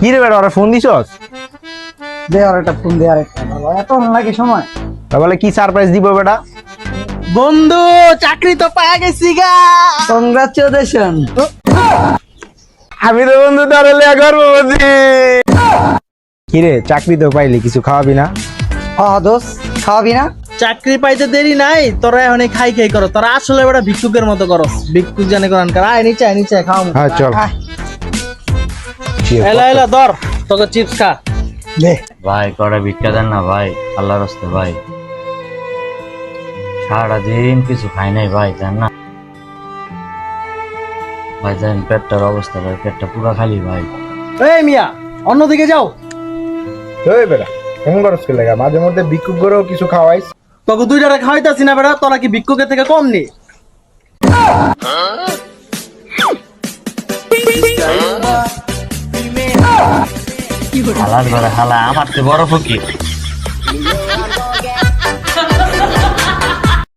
কি রে বেটা, ওরা ফোন দিছস? দে আর একটা ফোন দে, আর একটা বাবা, এত লাগে সময়। বলে কি সারপ্রাইজ দিব বেটা? বন্ধু চাকরি তো পাওয়া গেছি গা। কংগ্রাচুলেশন। আমি তো বন্ধু তাহলে লেয়া করবো বুঝি। কি রে, চাকরি তো পাইলি, কিছু খাওয়াবি না? দোষ, খাওয়াবি না? চাকরি পাইতে দেরি নাই, তোরা এখন খাই খাই করো। তোরা আসলে বড় ভিক্ষুকের মতো করো, ভিক্ষুক জানে করান কর। আয় নিচে, আয় নিচে খাও। হ্যাঁ চল। আয়, এলা এলা ধর তোকে চিপস খা। দে। ভাই কটা ভিক্ষা দেন না ভাই, আল্লাহর রাস্তে ভাই। সারাদিন কিছু খাই নাই ভাই, জান না ভাই, জান পেটটার অবস্থা ভাই, পেটটা পুরো খালি ভাই। এই মিয়া, অন্যদিকে যাও। ওই বেটা কেমন করছ কি লাগা, মাঝে মধ্যে ভিক্ষুক করেও কিছু খাওয়াইস। তোকে দুইটারে খাওয়াইতাছি না বেটা, তোরা কি ভিক্ষুকের থেকে কম নি? হালার ঘরে হালা আমার তো বড় ফকির।